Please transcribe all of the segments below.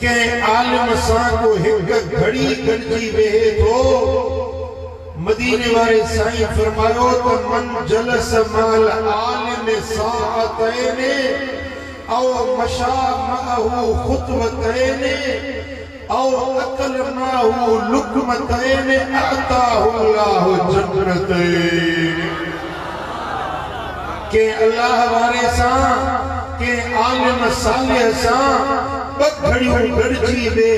के आलिम सा को एक घड़ी गड़जी वेहे तो मदीने वाले साईं फरमायो तो मन जलस माल आलिम साअतैने औ मशा माहू खुतवतैने औ अकल माहू लुकमतैने अताहुल्लाहु जन्नतैन के अल्लाह वाले सा के आलिम सालिह सा बखड़ियों गड़जी वे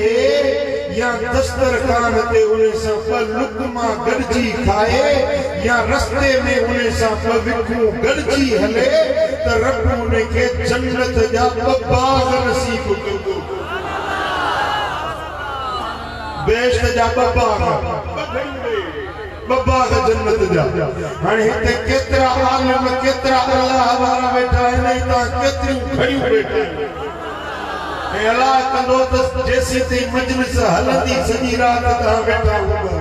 या दस्तरखान ते उन्हें सा लुकमा गड़जी खाए या रस्ते में उन्हें सा विखू गड़जी हले तो रब उन्हें के जन्नत जा बाग नसीब करदो बेश्त जा बाग जन्नत जा हाणे हिते केतरा आलिम केतरा अल्लाह वाला बैठा है नहीं ता केतरी खड़ियूं बैठा है अल्लाह कंदो त जैसे ते मजलिस हलंदी सॼी रात ता बैठा हूंदा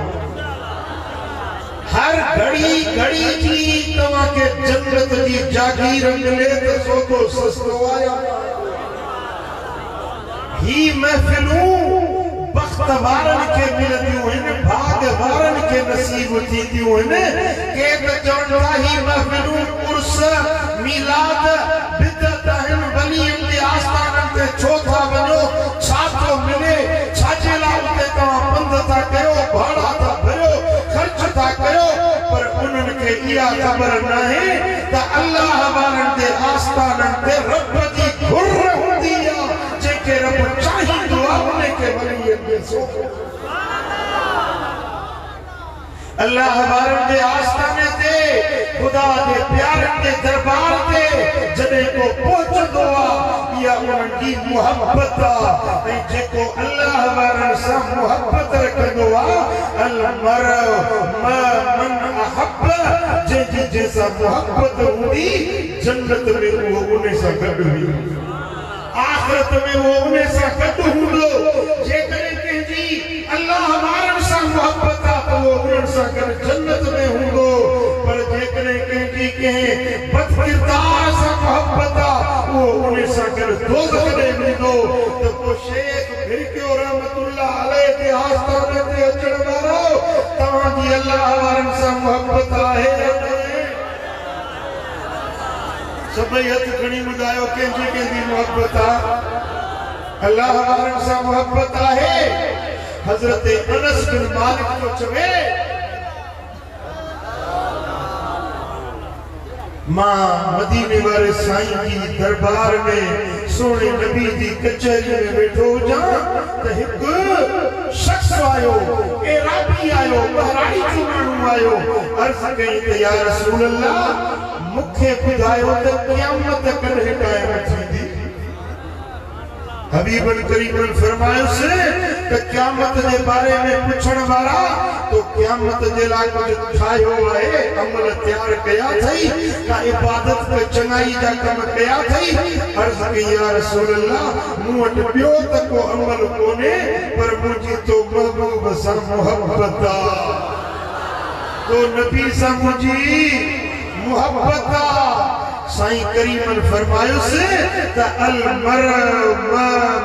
हर घड़ी जी तवा के जन्नत जी जागीर मिले त सोतो सस्तो आया ही महफिलूं बख्त वारन के मिलदियूं हैं भाग वारन के नसीब थींदियूं हैं के त चवंदा ही महफिलूं उर्स मिलाद बिदत हैं वलियन के आस्थानन ते छो था वञो छा तो मिले छाजे लाइ ते तव्हां पंध था कयो भाड़ा था भरियो ख़र्च था कयो पर उन्हनि खे इहा ख़बर नाहे त अल्लाह वारन ते आस्थानन ते रब जी घुर हूंदी आहे जेके रब चाहींदो आहे उन खे वलियन में सो अल्लाह वारन दे आस्थाने ते खुदा दे प्यारन दे दरबार ते जदे को पहुंचदो आ या उन दी मोहब्बत आ जेको अल्लाह वारन सा मोहब्बत रखदो आ अल मर मन अहब जे जैसा मोहब्बत हुंदी जन्नत में वो उन सा गड हुई आखिरत में वो उन सा गड हुंदो जे करे के जी अल्लाह वारन सा मोहब्बत वो उन सा कर जन्नत में हूंदो पर जेकरे के के बदकिरदार सा मोहब्बत वो उन सा कर दोज़ख में वेंदो तो को शेख फिर के रहमतुल्लाह अलैहि के आस्थाने ते अचण वारो तवां जी अल्लाह वारन सा मोहब्बत आहे सभई हथ खणी ॿुधायो कंहिंजी मोहब्बत आहे अल्लाह वारन सा मोहब्बत आहे हजरत अनस बिन मालिक को चवे मां मदीने वाले साईं जी दरबार में सोने नबी जी कचहरी में बैठो जा त एक शख्स आयो एराबी आयो बहराई जो माण्हू आयो अर्ज़ कई त या रसूल अल्लाह मुखे बुधायो त क़यामत कॾहिं क़ाइम थींदी हबीबन करीमन फरमायो से कि क़यामत के बारे में पूछण वाला तो क़यामत जे लाइ कुछ ठायो है अमल तैयार कया थई का इबादत के चंगाई जा कम कया थई अर्ज़ कई या रसूल अल्लाह मूं वट बियो त को अमल कोने पर मुझी तो महबूब सा मोहब्बत तो नबी सा मुझी मोहब्बत साईं करीमन फरमायो से त अल मर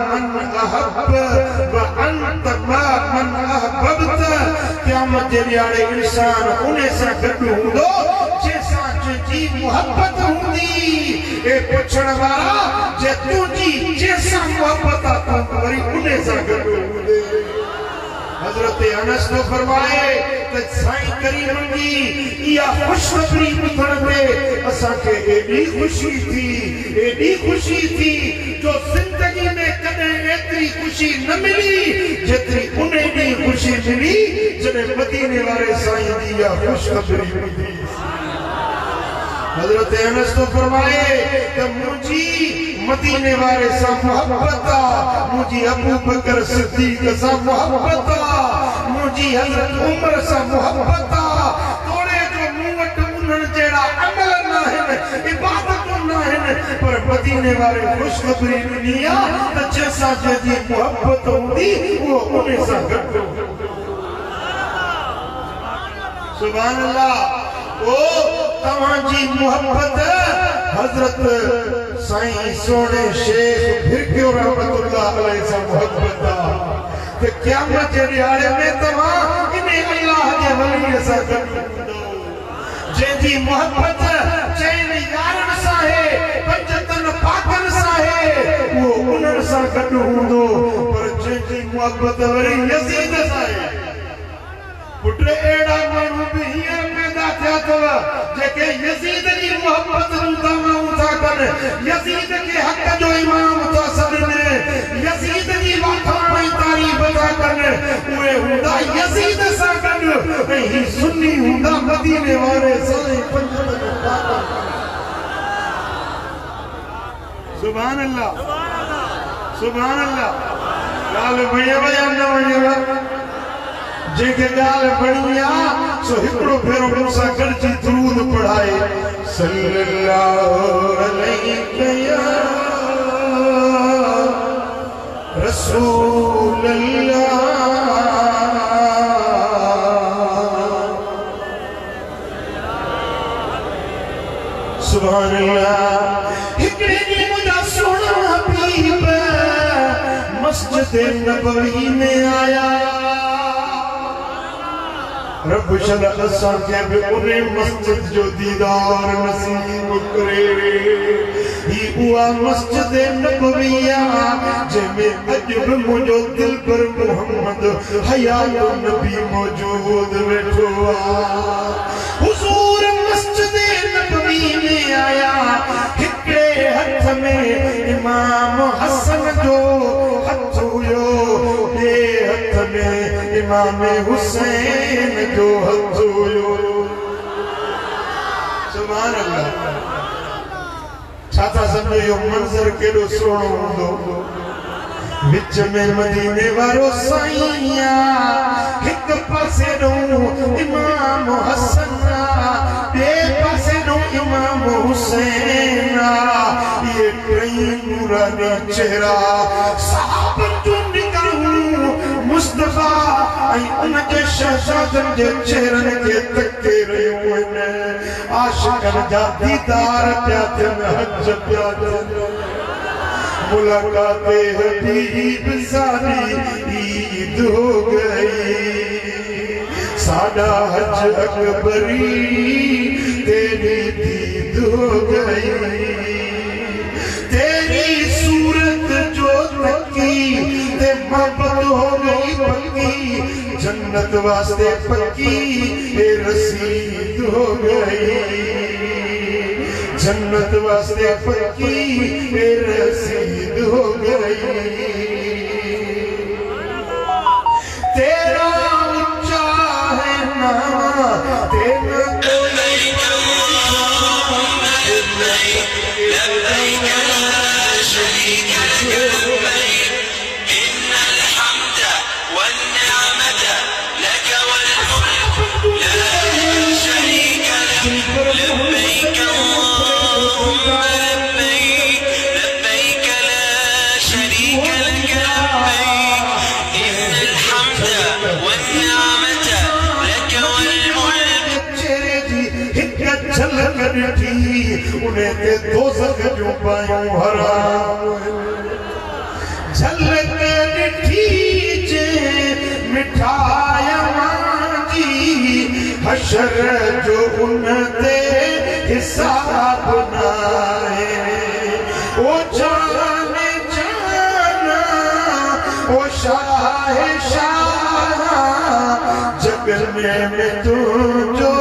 मन अहब व अंत मन अहबत क़यामत जे ॾियारे इंसान उन सां गॾु हूंदो जंहिंसां तुंहिंजी मोहब्बत हूंदी ए पुछण वारा जे तुंहिंजी जंहिंसां मोहब्बत आहे तूं वरी उन सां गॾु हूंदे हजरत अनस तो फरमाए त साईं करीमन जी या खुशखबरी ॿुधण ते असां खे एडी खुशी थी जो जिंदगी में कदे एतरी खुशी न मिली जेतरी उन दी खुशी मिली जॾहिं मदीने वाले साईं जी या खुशखबरी ॿुधी हजरत अनस तो फरमाए त मुझी मदीने वाले सा मोहब्बत मुझी अबू बकर सिद्दीक सा मोहब्बत मुझी हजरत उमर सा मोहब्बत तोड़े जो मूं वट उन्हनि जहिड़ा अमल न आहिनि इबादतूं न आहिनि पर मदीने वाले खुशखबरी ॾिनी आहे त जंहिंसां जंहिंजी मोहब्बत हूंदी उहो उन सां गॾु सुभान अल्लाह ओ तवाजी मोहब्बत हजरत साईं सोने शेख फिरकियो रहमतुल्लाह अलैहि से मोहब्बत ते क़यामत जे ॾियारे में तवा इने अल्लाह जे वली सां गॾु जेजी मोहब्बत चैन यारन सां है पंजतन पाकन सां है वो उन्हनि सां गॾु हूंदो पर जेजी मोहब्बत वरी यज़ीद सां है पुट एड़ा माण्हू भी हींअर पैदा थिया अथव जेके यज़ीद जी मोहब्बत जूं दावाऊं था कनि यज़ीद खे हक़ जो इमाम था सॾनि यज़ीद जी वाखाण ऐं तारीफ़ था कनि उहे हूंदा यज़ीद सां गॾु ऐं ही सुन्नी हूंदा मदीने वारे साईं पंजनि जो पाक सुभान अल्लाह सुभान अल्लाह ॻाल्हि वञेव या न वञेव जेके गाल बढ़िया सो हिकड़ो फेरो मूंसां गॾिजी दुरूद पढ़ाए सल्लल्लाहु अलैहि या रसूल अल्लाह सुभान अल्लाह हिकड़े ॾींहुं मुंहिंजा सोना हबीब मस्जिद नबवी में आया रब शल असां के भी उन्हें मस्जिद जो दीदार नसीब करे ही उआ मस्जिद नबविया जंहिंमें अॼु बि मुंहिंजो दिल पर मोहम्मद हयात नबी मौजूद वेठो आहे हुजूर मस्जिद नबवी में आया हिकड़े हथ में इमाम हसन जो हथ हुयो ॿिए हथ में इमाम हुसैन जो हथ हुयो सुभान अल्लाह छा था सम्झो इहो मंज़र केॾो सुहिणो हूंदो विच में मदीने वारो साईं हिक पासे ॾों इमाम हसन ॿिए पासे ॾों इमाम हुसैन ये टई नूरानी चेहरा सहाबन जो निकरूं मुस्तफा ऐं उन जे शहजादन जे चेहरनि खे तके रहियूं आहिनि आशिक़नि जा दीदार पिया थियनि हज पिया थियनि मुलाकाते हबीब सारी ईद हो गई साडा हज अकबरी तेरी दीद हो गई तेरी सूरत जो तकी ते मोहब्बत हो गई पक्की जन्नत वास्ते पक्की ए रसीद हो गई जन्नत वास्ते पक्की ए रसीद हो गई तेरा ऊंचा है नाम तेरा उन्हें ते दोज़ख जो पायूं हराम झलक ॾिठी जे मिठाया मांजी हशर जो उन ते हिसाब नाहे ओ जाने जाना ओ शाह शाह जग में तुझो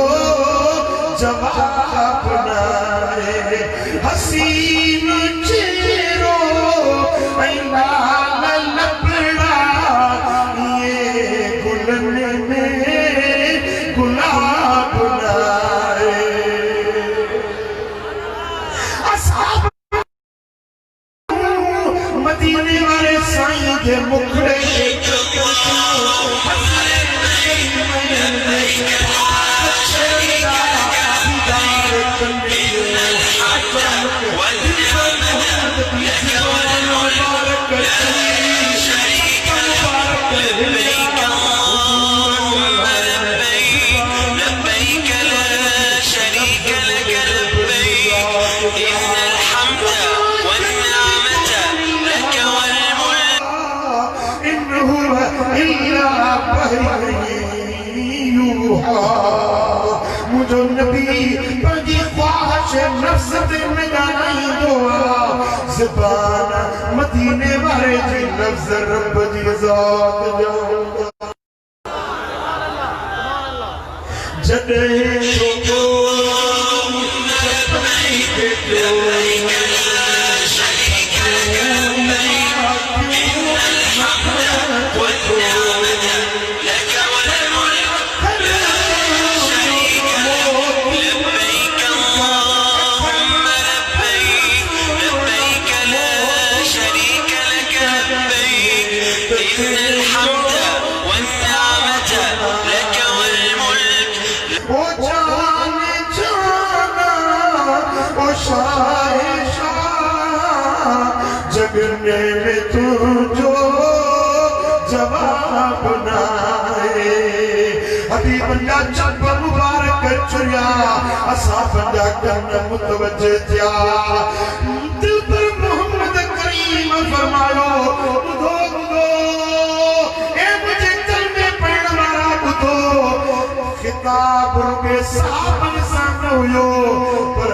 जवाब नाहे हसीन चेहरो ऐं लाल लबड़ा ये गुलन में गुलाब नाहे असहाब मदीने वाले साईं के मुखड़े इल्ला वही यूहा। मुझो नबी पंहिंजी ख्वाहिश नफ्स ते निगाहीं दुआ ज़बान मदीने वारे जी लफ्ज़ रब जी ज़ात जो जॾहिं जगने में तुझो जवाब नाए। हबीब जा चप मुबारक चुरिया असां पंहिंजा कन मुतवज्जे थिया। दिल पर मोहम्मद करीम फरमायो ॿुधो ॿुधो ए मुंहिंजे दिल में पढ़ण वारा ॿुधो। खिताब रुॻे साहबनि सां न हुयो पर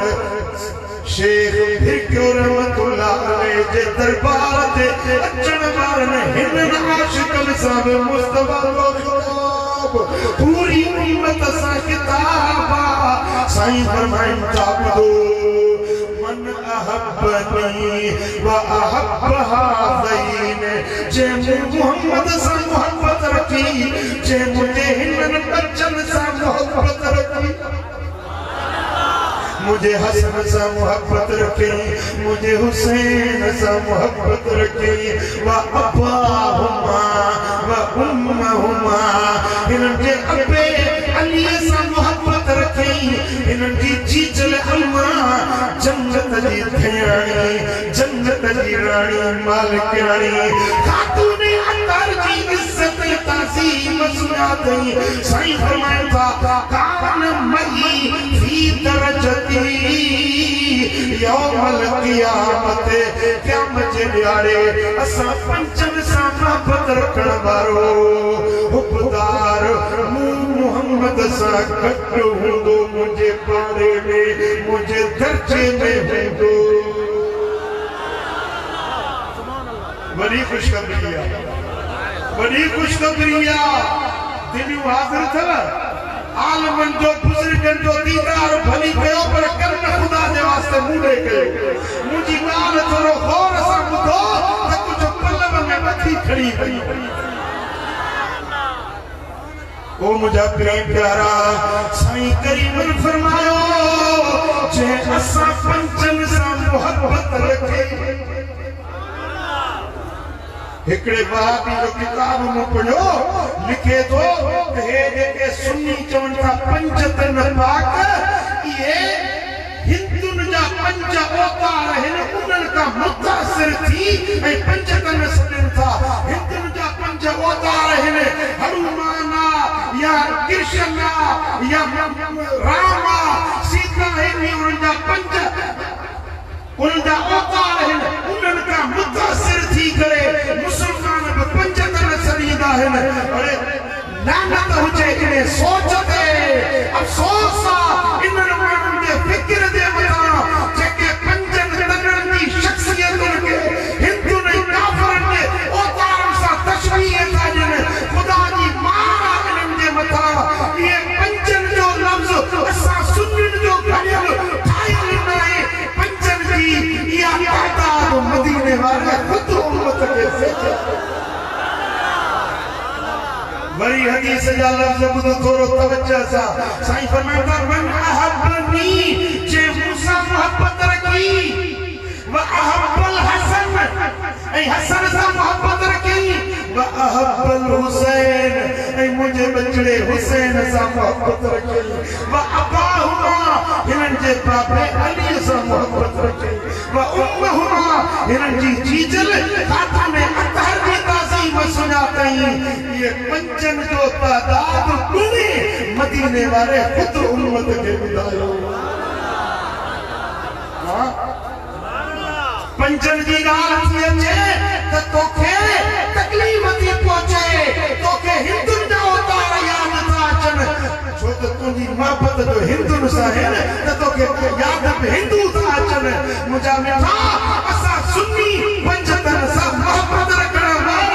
शेख फिर क्यों रहमतुल्लाह अलैहि जे दरबार ते अचण वारनि हिननि आशिक़नि सां बि मुस्तफ़ा जो ख़िताब पूरी उम्मत सां ख़िताब साईं फरमाइनि था ॿुधो मन अहब्बनी व अहब्ब हाज़ैन जे मोहम्मद सां मोहब्बत रखी जे मुंहिंजे हिननि बचनि सां मोहब्बत रखी मुझे हसन सा मोहब्बत रखे मुझे हुसैन सा मोहब्बत रखे व अब्बाहुमा व उम्महुमा इनके अब्बे अली सा मोहब्बत रखे इनकी जीजल अम्मा जन्नत जी थियाणी जन्नत जी रानी मालिक रानी खातून अंदर जी इज्जत ताज़ीम सुनाती साईं फरमाया था कान मई फी दरजती यौमल क़ियामत क़यामत जे ॾियारे असां पंचनि सां मोहब्बत रखण वारो हुबदार मूं मोहम्मद सां गॾु हूंदो मुंहिंजे पाड़े में मुंहिंजे दर्जे में हूंदो। वॾी ख़ुशख़बरी आहे वॾी ख़ुशख़बरी आहे। दिलियूं हाज़िर अथव आलमन जो बुजुर्गन जो दीदार भली कयो पर कर्म खुदा जे वास्ते मूंडे कयो। मुंहिंजी ॻाल्हि थोरो गौर सां ॿुधो त कुझु पलव में मथी खणी वई। ओ मुंहिंजा प्यारा साईं करीम फरमायो जे असां पंचनि सां मोहब्बत रखे। हिकड़े वहाबी जो किताब में पढ़ियो लिखे तो हे जेके सुन्नी चवनि था पंज तन पाक ये हिंदुनि जा पंज अवतार आहिनि उन्हनि खां मुतासिर थी ऐं पंज तन सॾनि था। हिंदुनि जा पंज अवतार आहिनि हनुमान या कृष्ण या राम सीता आहिनि उन्हनि जा पंज उनजा अवतार आहिनि उन्हनि खां मुतासिर थी करे मुसलमान बि पंज तन सॾींदा आहिनि। अरे लानत हुजे इन सोच ते अफ़सोस आहे इन्हनि माण्हुनि जे फ़िक्र जे मथां जेके पंजनि तननि जी शख़्सियतुनि खे हिंदुनि ऐं काफ़िरनि जे अवतारनि सां तशबीह था ॾियनि। ख़ुदा जी मान आहे इन्हनि जे मथां। इहे पंजनि जो लफ़्ज़ असां सुन्नियुनि जो घड़ियल ठाहियल न आहे। पंजनि जी इहा तादाद मदीने वारे ख़ुदि उम्मत खे सेचे। वरी हदीस जा लफ़्ज़ ॿुधो थोरो तवज्जो सां। साईं फरमाईंदा मन अहब्बनी जे मूंसां मोहब्बत रखी व अहब्बल हसन ऐं हसन सां मोहब्बत रखी व अहब्बल हुसैन ऐं मुंहिंजे बचड़े हुसैन सां मोहब्बत रखी व अब्बाहुमा हिननि जे बाबे अली सां मोहब्बत रखी व उम्महुमा हिननि जी जीजल खातून अतहर जी ताज़ीम सुञातई। ये पंजनि जो तादाद ॻुणी मदीने वारे ख़ुदि उम्मत खे ॿुधायो। पंजनि जी ॻाल्हि थी अचे त तोखे तकलीफ़ थी पहुचे मोहब्बत जो हिंदू सा है न तो के याद में हिंदू था अचन मुझा मिठा असा सुन्नी पंजतन सा मोहब्बत रखना वाला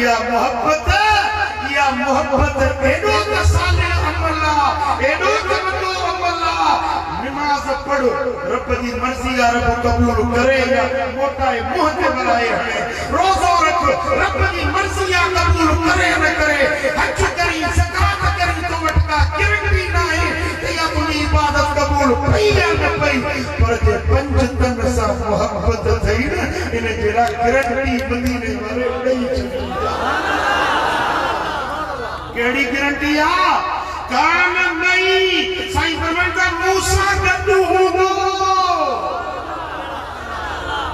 या मोहब्बत एडो त साले अमला एडो त वडो अमला नमाज पढ़ो रब जी मर्जी या रब कबूल करे या मोटा मुंह ते बनाए है रोज़ो रख रब जी मर्जी या कबूल करे न करे हज करी ज़कात करी तो वटका गारंटी ना है ते या तुनी इबादत कबूल पई या न पई पर जे पंजतन सा मोहब्बत थई न इन जेड़ा गारंटी मदीने वाले ॾेई छॾी केड़ी गारंटी आ कान नहीं साईं फरमाता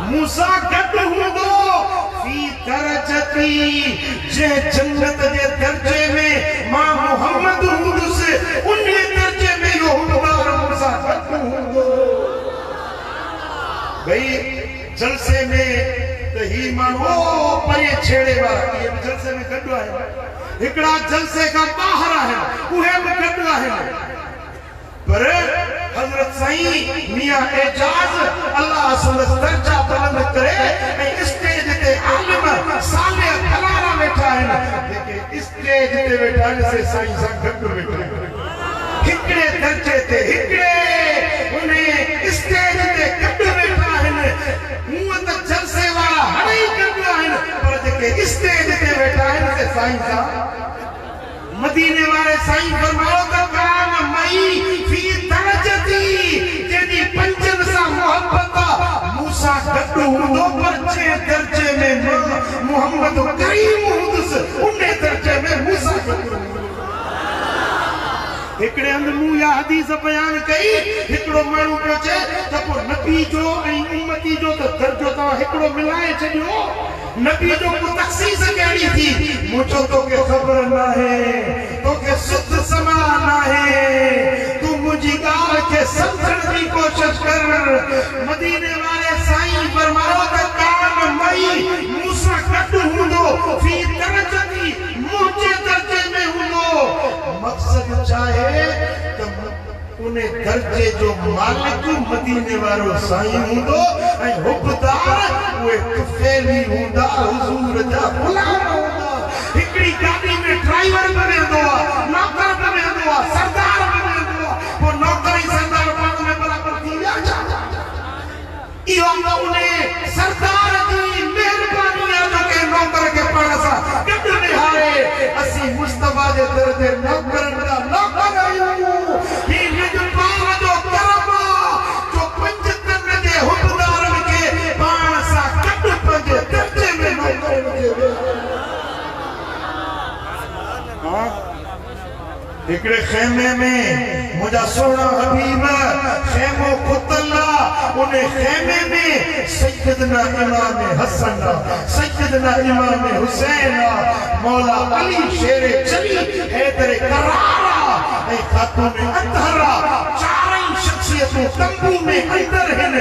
मूसा गड्डू हूंदो फी दरजती जे जन्नत जे दर्जे में मां मोहम्मद हुंदुस उन दर्जे में यो हुंदार मूसा गड्डू हूंदो भाई जलसे में त ही मानो परे छेड़े वाला ये जलसे में गड्डू है हिकड़ा जलसे का बाहर है उहे में गड्डू है पर हजरत साईं मियां एजाज अल्लाह सुबह दर्जा बुलंद करे ए स्टेज ते आलिम साले खलारा बैठा है लेकिन स्टेज ते बैठा से साईं सा गड्डू बैठा हिकड़े दर्जे ते हिकड़े उन्हें स्टेज ते गड्डू बैठा है मुंह त जलसे वाला हड़ई गड्डू है पर जेके स्टेज ते बैठा है से साईं सा मदीने वाले साईं फरमाओ त कान मई फी दरजती जेदी पंजन सा मोहब्बत मूसा गड्डू हुंदो पर जे दर्जे में मोहम्मद करीम हुंदुस उन्ने दर्जे में मूसा गड्डू हिकड़े अंदर मुंह या हदीस बयान कई हिकड़ो मानू पहुंचे त को नबी जो ऐ उम्मती जो त दर्जो ता हिकड़ो मिलाए छडियो नबी जो को तखसीस केड़ी थी मुझो तो के खबर ना है तो के शुद्ध समा ना है तू मुझी गाल के समझण की कोशिश कर मदीने वाले साईं फरमाओ त कान मई मूसा गड्डू हुंदो फी दरजती मुझे दर्जे में हुंदो मकसद चाहे तो उन्हें दर्जे जो मालिक मदीने वालो साईं हुंदो ऐ हुबदार वे तुफेली हुंदा हुजूर जा गुलाम हुंदा हिकड़ी गाड़ी में ड्राइवर बने दो नौकर बने दो सरदार बने दो वो नौकर ही सरदार पद में बराबर थी जा इहो उन्हें सरदार दी मेहरबानी जो के नौकर के पासा गड्डू ने हारे असी मुस्तफा दे दर्जे नौकर दा नौकर आयो ही निज पाव जो करम जो पंजतन दे हुबदार के पाण सा गड्डू पंजे दर्जे में नौकर के हां इकड़े खेमे में मुझा सोना हबीब खेमो खुतल्ला उन्हें खेमे में सैयदना इमाम हसन सैयदना इमाम हुसैन मौला अली शेर चली हैदर करारा ए खातून अतहरा चारई शख्सियतों तंबू में अंदर हैं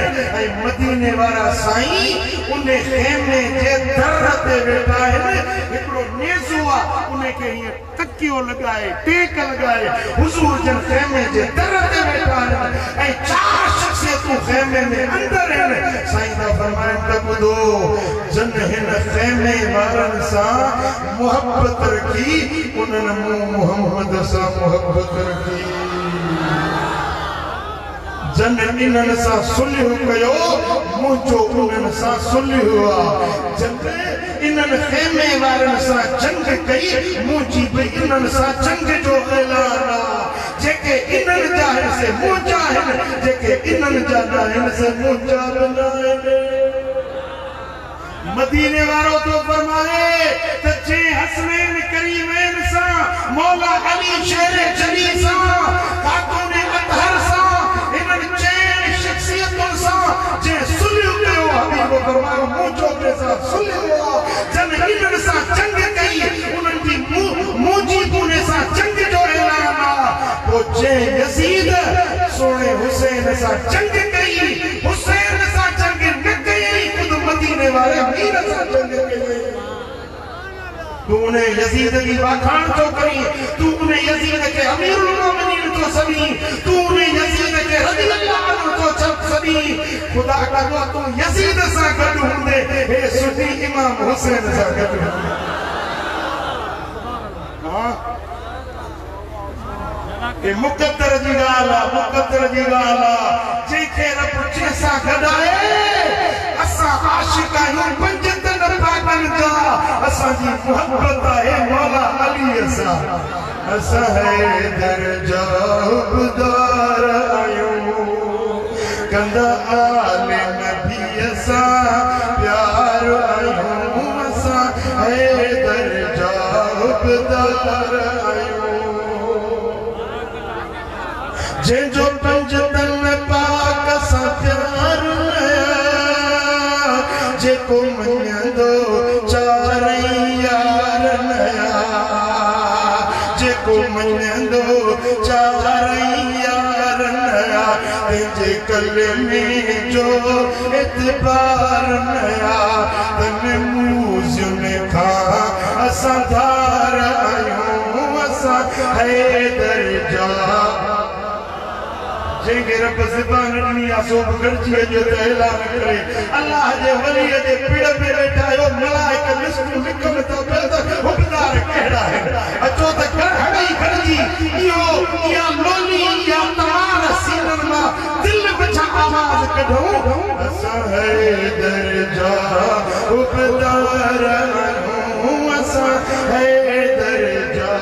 ए मदीने वाला साईं उन्हें खेमे जे दर ते बैठा है एकड़ो नेजुआ उन्हें के ये तकियो लगाए टेक लगाए हुजूर जन खेमे जे दर ते बैठा है ए चार शख्सियतों खेमे में अंदर हैं साईं दा फरमान तब दो जन हिन खेमे वारन सा मोहब्बत रखी उनन मोहम्मद सा मोहब्बत रखी जन इनन सा सुलह कयो मुझो उनन सा सुलह हुआ जन इनन खेमे वारन सा जंग कई मुझी भी इनन सा जंग जो ऐलान जेके इनन जाहिर से मुजाहिद जेके इनन जाहिर से मुजाहिद मदीने वालों तो फरमाए सच्चे हसनैन करीमैन सा मौला अली शेर चली सा खातून अतहर सा इनन चैन शख्सियतों सा जे सुलियो कयो हबीब फरमायो मुझो के साथ सुलियो जन इनन सा जंग कई उनन की मुजी तूने सा जंग जो ऐलान तो जे यजीद सोने हुसैन सा जंग कई हुसैन सा जंग न कई खुद मदीने वाले मीर सा जंग कई तूने यजीद की वाखाण तो करी, तूने यजीद के अमीरुल मोमिनीन तो सभी, तूने यजीद के रज़ी अल्लाह अन्हु तो सब सभी। खुदा का जो तू यजीद सा गड हुंदे हे सुफी इमाम हुसैन सा गड। हां ए मुकद्दर जी गाला, मुकद्दर जी गाला जेके रब चेसा गडाए असा आशिक आहियूं पंजतन पाकन जा। असा जी मोहब्बत है मौला अली असा, असा है दर्जा हुबदार आयूं कंदा आले नबी असा प्यार आयूं। असा है दर्जा हुबदार आयूं जे जो पंजतन पाक सा प्यार जेको मञंदो चारई यार नया, जेको मञंदो चारई यार नया तुंहिंजे कलमे जो एतबार नया। तन मूज़ियुन खां असां धार आहियूं, असां हैदर जा जेके रब ज़बान ॾिनी आहे सो गॾिजी अचो त ऐलान करे अल्लाह जे वलीअ जे पिड़ में वेठा आहियो। मलाइका लिस्टूं लिखनि था पिया त हुबदार कहिड़ा आहिनि। अचो त घर हणई गॾिजी इहा लोली इहा तमार सीननि मां दिलि बचा आवाज़ कढूं। असां हैदर जा हुबदार आहियूं, असां हैदर जा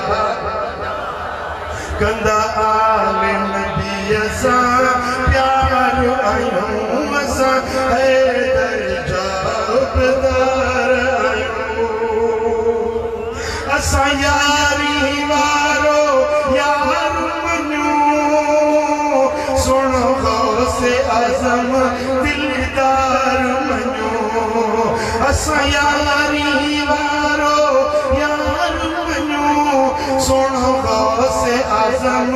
कंदा आले नबी असां प्यार आयूं। असां हैदर जा हुबदार आयूं। असां यारी वारो यार मञूं, सुणो गौसे आज़म दिलदार मञूं। असां यारी वारो यार मञूं, सुणो गौसे आज़म,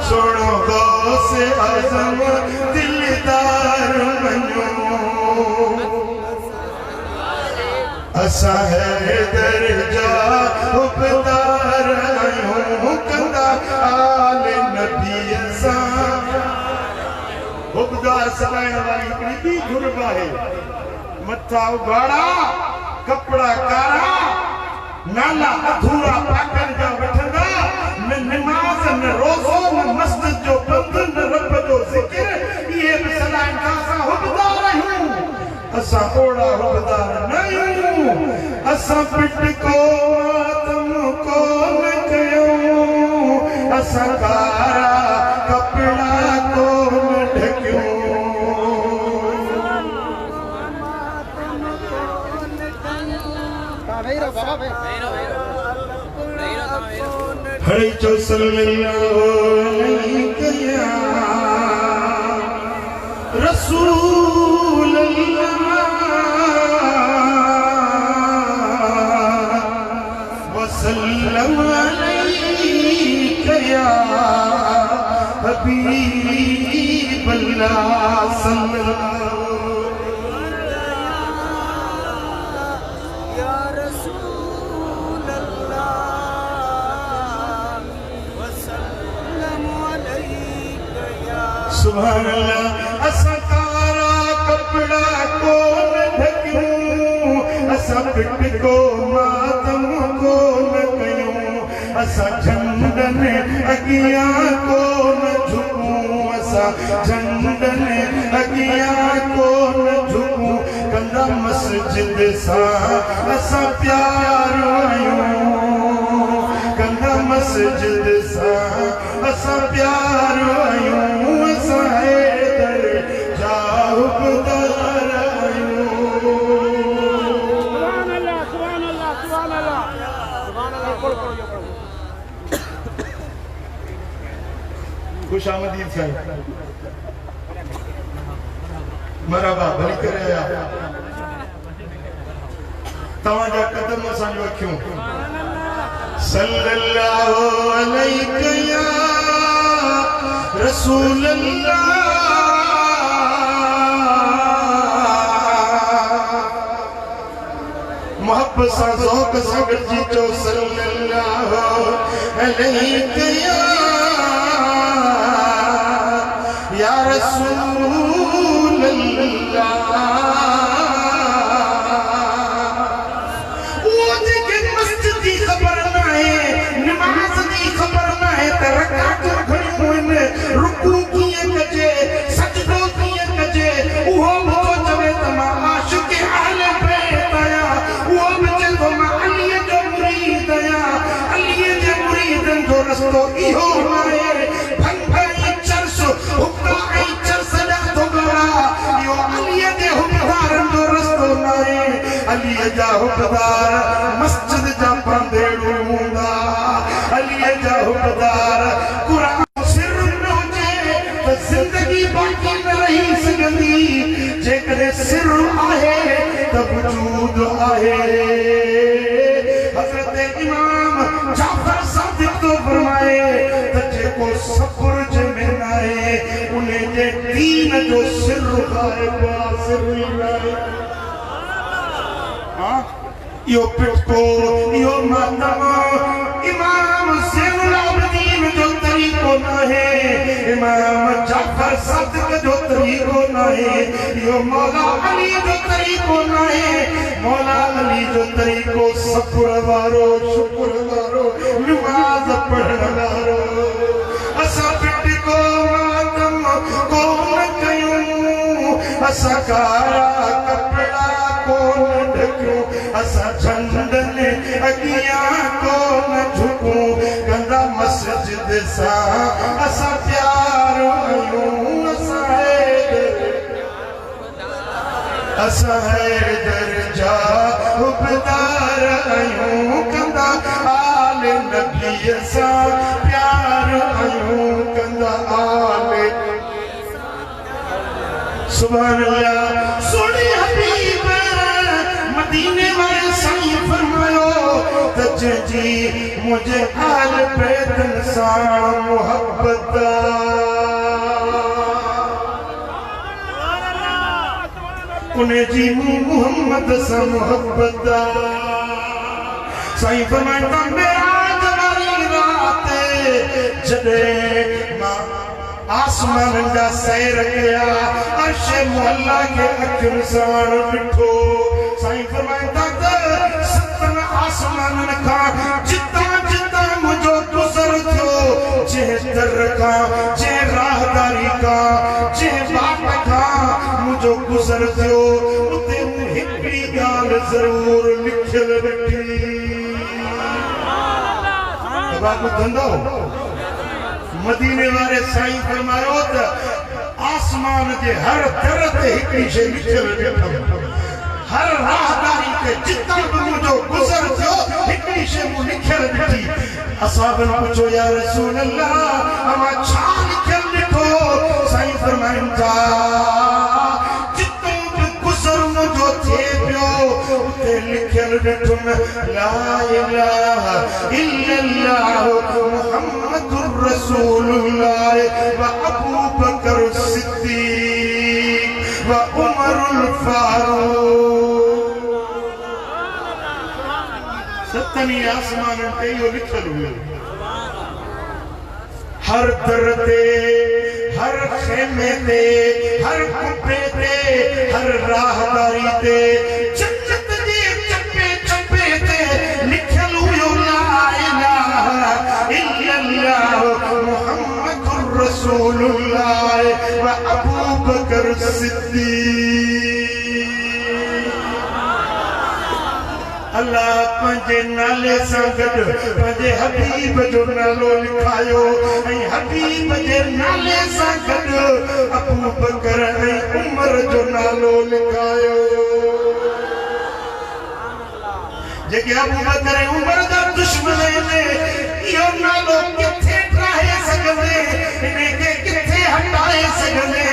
सुणो गौसे आज़म दिलदार मञूं। असां हैदर जा हुबदार आहियूं कंदा आले नबी असां। हुबदार सदाइण वारी हिकिड़ी ॿी घुरिब आहे, मथा उघाड़ा कपड़ा कारा नाला अधूरा पाकनि जा वठंदा, न निमाज़ न रोज़ो न मस्जिद जो बंद न रब जो ज़िक्र। इहे बि सदाइनि था असां हुबदार आहियूं, असां ओड़ा हुबदार न आहियूं। असां पिट को मातम को न कयूं, असां कारा कपड़ा को न ढकियूं। हरे चो सल्लल्लाहु अलैहि रसूल वसल्लम अलैका या हबीब अल्लाह सल्लल्लाहु सुभान अल्लाह। असां कारा कपड़ा को न ढकियूं, असां पिट को मातम को न कयूं। असां झंडनि अॻियां को न झुकूं, असां झंडनि अॻियां को न झुकूं। कंदा मस्जिद सां असां प्यार आहियूं, कंदा मस्जिद सां असां प्यार आहियूं। असां हैदर जा हुबदार आहियूं। सुभान अल्लाह, सुभान अल्लाह, सुभान अल्लाह, सुभान अल्लाह। खुश आमदीद साईं, मरहबा भली करे आया। तव्हांजा कदम असांजो अखियूं। सल्लल्लाहु अलैहि या रसूल अल्लाह, मोहब्बत सा ज़ौक़ सा गॾिजी चओ सल्लल्लाहु अलैहि या रसूल अल्लाह। वो जेके मस्जिद दी ख़बर ना है, नमाज दी ख़बर ना है, त रकात घणियूं आहिनि, रुकू कीअं कजे, सजदो कीअं कजे, उहो बि तो चवे त मां आशिक़ अहले बैत आहियां, उहो बि चए थो मां अलीअ जो मुरीद आहियां, अलीअ जे मुरीदनि जो रस्तो इहो आहे। भंभई चर्स हुक्का ऐं चर्स जा थोगड़ा, इहो अलीअ जे हुकदारनि जो रस्तो न आहे। अलीअ जा हुकदार मस्जिद जा पंधेड़ू हूंदा, अलीअ जा हुकदार क़ुरान सिर न हुजे त ज़िंदगी बाक़ी न रही सघंदी, जेकॾहिं सिर आहे त वजूद आहे। हज़रत इमाम जाफ़र सादिक़ तो फरमाए त जेको सब्र जंहिंमें न आहे उन जे दीन जो सिर ग़ाइब आहे। यो पिटको यो मातम इमाम ज़ैनुल आबिदीन जो तरीक़ो न है, इमाम जाफ़र सादिक़ जो तरीक़ो न है, यो मौला अली जो तरीक़ो न है। मौला अली जो तरीक़ो सब्र वारो, शुक्र वारो, नमाज़ पढ़ण वारो। असां पिटको मातम कोन कयूं, असां कारा कपड़ा कोन ढकियूं, असां झंडनि अॻियां कोन झुकूं, कंदा मस्जिद सां असां प्यार आहियूं। असां हैदर जा हुबदार आहियूं, कंदा आल नबीअ सां प्यार आहियूं, कंदा आल सुभान अल्लाह। सोने हबीब मदीने वाले साईं फरमायो त जंहिंजी मुंहिंजे आल बैतन सां मुहब्बत उन्हें जी मोहम्मद से मुहब्बत। साईं फरमाइंदा मेराज वारी रात जॾहिं मां आसमान जा सैर कया, अर्श मोहल्ला के अखियुनि सां ॾिठो। साईं फरमाइंदा त सतनि आसमाननि खां जितां जितां मुंहिंजो गुज़र थियो, जंहिं दर खां, जंहिं राहदारी खां, जंहिं बाट खां मुंहिंजो गुज़र थियो, उते मूं हिकिड़ी ॻाल्हि ज़रूर लिखियल ॾिठी। ॿुधंदो मदीने वारे साईं फरमायो त आसमान जे हर दर ते हिकिड़ी शइ लिखियल ॾिठमि, हर राहदारी ते जितां बि मुंहिंजो गुज़र थियो हिकिड़ी शइ मूं लिखियल ॾिठी। असाबनि पुछो या रसूल अल्लाह अवां छा लिखियल ॾिठो? साईं फरमाइनि था जितां बि गुज़र मुंहिंजो थिए पियो उते लिखियल ॾिठुमि ला इलाहा इल्लल्लाह मुहम्मदुर रसूलुल्लाह व अबू बकर सिद्दीक व उमरुल फारूक। सतनी आसमान ते इहो लिखियल हुयो, हर दर ते, हर खेमे ते, हर कुपे ते, हर राहदारी ते, जन्नत जे चप्पे चप्पे ते लिखियल हुयो ला इलाहा इल्लल्लाह मुहम्मदुर रसूलुल्लाह व अबू बकर सिद्दीक। अल्लाह पंहिंजे नाले सां गॾु पंहिंजे हबीब जो नालो लिखायो ऐं हबीब जे नाले सां गॾु अबू बकर ऐं उमर जो नालो लिखायो। जेके अबू बकर ऐं उमर जा दुश्मन आहिनि इहो नालो किथे ठाहे सघंदे, इनखे किथे हटाए सघंदे?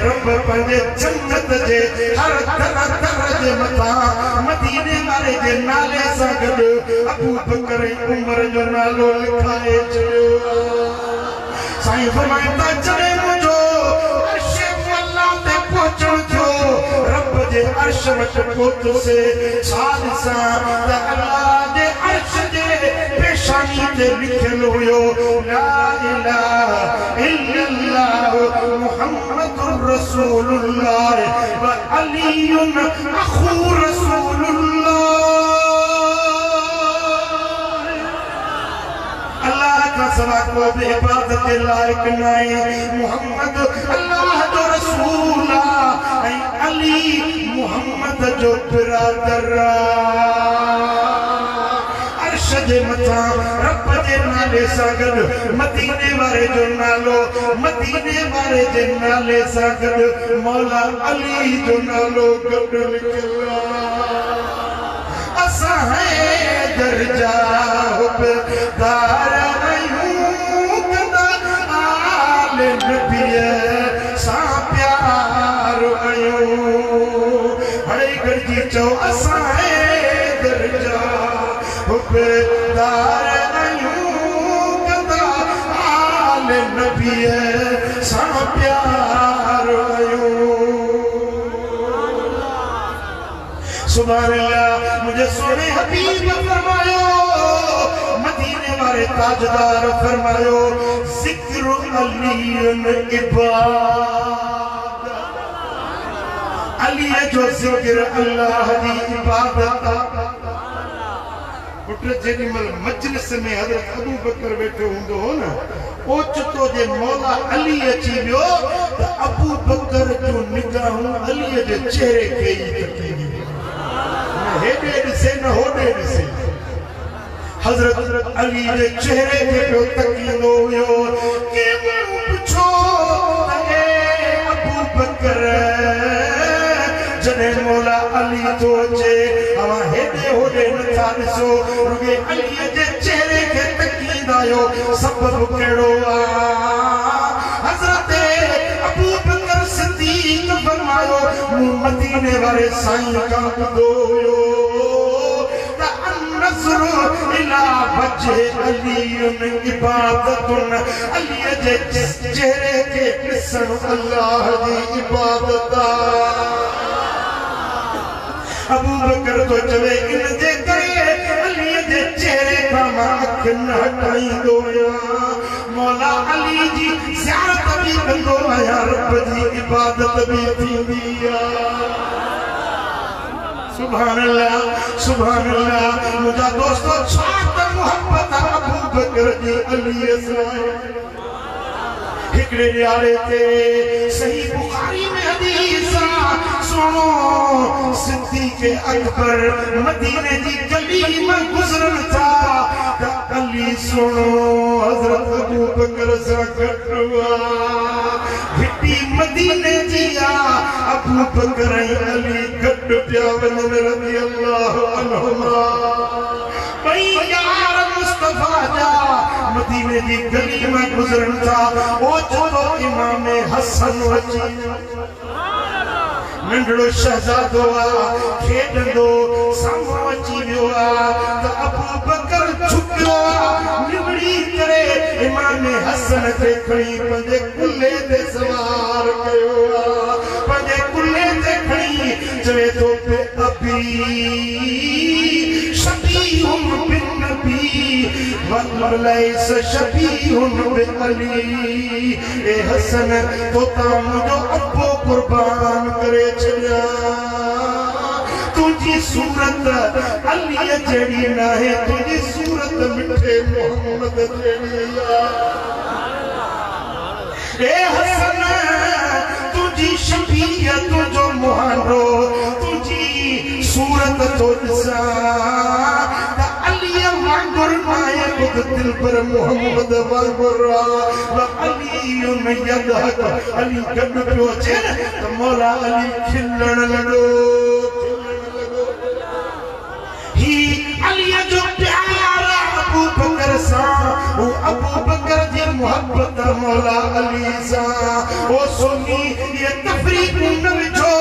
रब पंहिंजे जन्नत जे हर दर दर जे मथां मदीने वारे जे नाले सां गॾु अबू बकर ऐं उमर जो नालो लिखाए छॾियो। साईं फरमाइंदा जॾहिं मुंहिंजो अर्श मुअल्ला ते पहुचण थियो, रब जे अर्श वट पहुत से सालसा त अल्लाह जे अर्श जे पेशानी ते लिखल हुयो ला इलाहा इल्लल्लाह मुहम्मदुर रसूलुल्लाह व अलीयुन अखू रसूलुल्लाह। अल्लाह का सवा को भी इबादत के लायक नहीं। मुहम्मद अल्लाह जो रसूल है, अली मुहम्मद जो बिरादर। अर्श जे मथा रब जे नाले सां गॾु मदीने वारे जो नालो, मदीने वारे जे नाले सां गॾु मौला अली जो नालो गॾु लिखियो। असां दर्जा हुबदार आहियूं कंदा आले नबीअ सां प्यार आहियूं। हाणे गॾिजी चओ असां दर्जा हुबदार आहियूं कंदा आले नबीअ सां प्यार आहियूं। सुभान अल्लाह। मुझे सोने हबीब फरमायो, मदीने वाले ताजदार फरमायो, जिक्र अलीन इबादत। अली जो जिक्र अल्लाह दी इबादत। पुट जेडी मल मजलिस में हजरत अबू बकर बैठो हुंदो हो न, ओचतो जे मौला अली अची वियो त अबू बकर जो निगाहूं अली जे चेहरे खे ई तकींदी। हेडे दिसे न होडे दिसे, हजरत अली जे चेहरे के पे तकींदो हुयो के माण्हू पुछो ए अबू बकर जने मौला अली तो जे हवा हेडे होडे नथा ॾिसो, रुगे अली जे चेहरे के तकींदा आहियो। सबब कहिड़ो आहे? हजरत अबू बकर सिद्दीक फरमायो, मूं मदीने वारे साईं खां ॿुधो हुयो इला वजह अलीयुन इबादतुन। अली जे चेहरे के ॾिसण अल्लाह जी इबादत आहे। अबू बकर तो चवे इन जे करे अली जे चेहरे खां मां अख न हटाईंदो आहियां। मौला अली जी ज़ियारत बि कंदो आहियां, रब जी इबादत बि थींदी आहे। सुभान अल्लाह, सुभान अल्लाह। मुझा दोस्तों छा त मोहब्बत अबू बकर जी अली सां। हिकड़े ॾियारे ते सही बुखारी में हदीस सुनो, सिद्दीक़ अकबर मदीने जी गली में गुज़रन था त अली सुनो हजरत अबू बकर सां गॾु हिटी मदीने जी अबू बकर अली गॾु पिया वञनि रज़ी अल्लाह अन्हुमा। ॿई यार मुस्तफा जा मदीने जी गली में गुज़रन था। ओचतो इमाम हसन अची नंढड़ो शहजादो खेॾंदो साम्हूं अची वियो त अबू बकर झुकियो निवड़ी करे इमाम हसन खे खणी पंहिंजे कुल्हे ते सवार कयो। पंहिंजे कुल्हे ते खणी चवे थो पे अबी शबीहुन बिन नबी वलैस शबीहुन बिअली। ए हसन तोता मुंहिंजो अब्बो कुर्बान करे छॾिया, तुंहिंजी सूरत अली जहिड़ी न आहे, तुंहिंजी सूरत मिठे मोहम्मद जहिड़ी आहे। ए हसन तुंहिंजी शबीह तुंहिंजो मुहारो तुंहिंजी सूरत तो ॾिसां त अलीअ वांगुर नाहे ख़ुदि दिल पर मोहम्मद वांगुर अली यदहक। अली गॾु पियो अचे त मौला अली खिलण लॻो। ही अलीअ जो प्यार अबू बकर सां, वो अबू बकर जी मोहब्बत मौला अली सां। ओ सुन्नी ये तफरीक न विझो,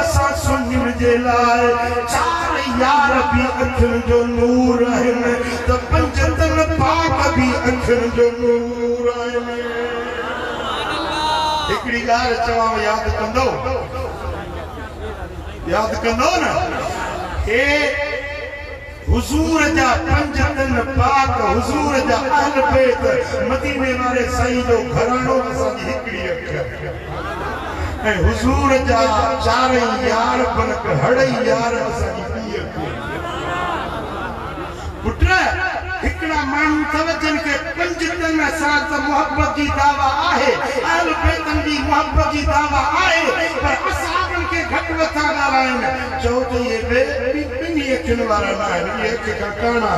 असां सुन्नी जे लाइ चार यार भी अखियुनि जो नूर आहिनि त पंज तन पाक भी अखियुनि जो नूर आहिनि। हिकिड़ी ॻाल्हि चवां यादि कंदो, याद कंदो न ए हुजूर जा पंज दिन पाक हुजूर जा अहल बैत मदीने वाले साईं जो घरानो असांजी हिकड़ी अख ऐं हुजूर जा चारई यार बनक हड़ई यार असांजी ॿी अख पुट हिकड़ा माण्हू अथव जिन खे 5 दिन साल त मोहब्बत जी दावा आहे अहल बैतन जी मोहब्बत जी दावा आहे पर असहाबन खे घट वथा ॻाल्हाइनि चओ त इहे ॿिन्ही अखियुनि वारा न आहिनि इहे अख खां काणा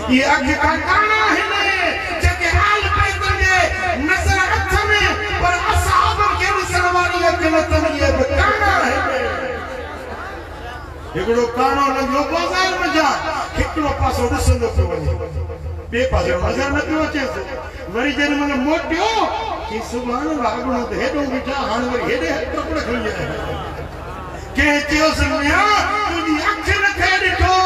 इहे अख खां काणा आहिनि जेके अहल बैतन जे नज़र हथ में पर असहाबन खे ॾिसण वारी अख न अथनि इहे बि काणा आहिनि हिकिड़ो काणो लॻियो बाज़ार में जा हिकिड़ो पासो ॾिसंदो पियो वञे ॿिए पासे नज़र न पियो अचेसि वरी जेॾी महिल मोटियो कि सुभाणे वाॻणो त हेॾो बीठा हाणे वरी हेॾे कपिड़ खणी आया कंहिं चयोसि मियां तुंहिंजी अख न खे ॾिठो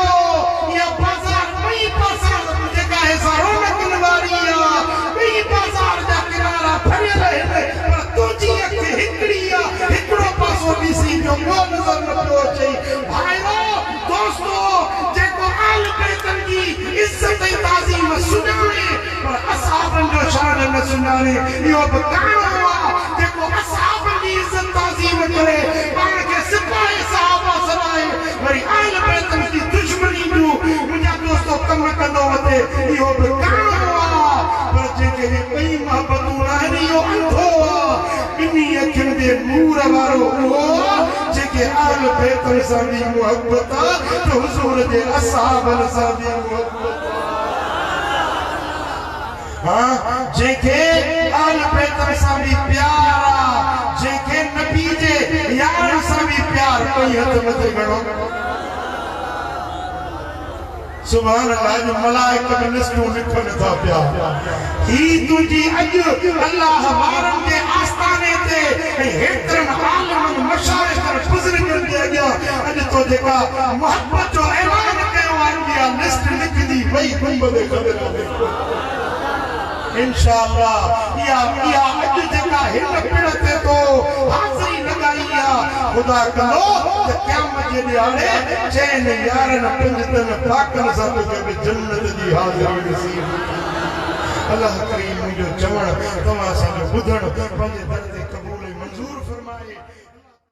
इहा बाज़ार ॿई पासा जेका हिसा रौनकुनि वारी आहे ॿई बाज़ार जा किनारा भरियल आहिनि पर तुंहिंजी अख हिकिड़ी आहे हिकिड़ो पासो ॾिसी जो को नज़र न पियो अचे भाइरो दोस्तो जेको अहल बैतन जी इज़त ऐं ताज़ीम सुञाणे पर असहाबन जो शान न सुञाणे इहो बि काणो आहे जेको असहाबन जी इज़त ताज़ीम करे पाण खे सिपाही सहाबा सॾाए वरी अहल बैतन जी दुश्मनी जूं मुंहिंजा दोस्तो कम कंदो वञे इहो बि काणो आहे पर जेके ॿई मोहबतूं आहिनि इहो अंधो आहे ॿिन्ही अखियुनि जे नूर वारो उहो जेके अहल बैतन सां बि मोहबत आहे त हुज़ूर जे असहाबन सां बि मोहबत हाँ जेके अहल बैतन सां बि प्यार आहे जेके नबी जे यार सां बि प्यार कोई हथ मथे खणो सुभान अल्लाह जो मलाइक बि लिस्टूं लिखनि था पिया ही तुंहिंजी अॼु अल्लाह वारनि जे आस्थाने ते ऐं हेतिरनि आलिमनि मशाइख़नि बुज़ुर्गनि जे अॻियां अॼु तो जेका मोहब्बत जो ऐलान कयो आहे इहा लिस्ट लिखंदी वई गुंबद ख़बर इंशाअल्लाह या अॼु जेका हिन पिण ते तो हाज़िरी लॻाई आहे ख़ुदा कंदो त क़यामत जे ॾियारे चइनि यारनि 5 दिन पाकनि सां तोखे बि जन्नत जी हाज़िरी नसीब अल्लाह करीम मुंहिंजो चवणु तव्हां असांजो ॿुधणु पंहिंजे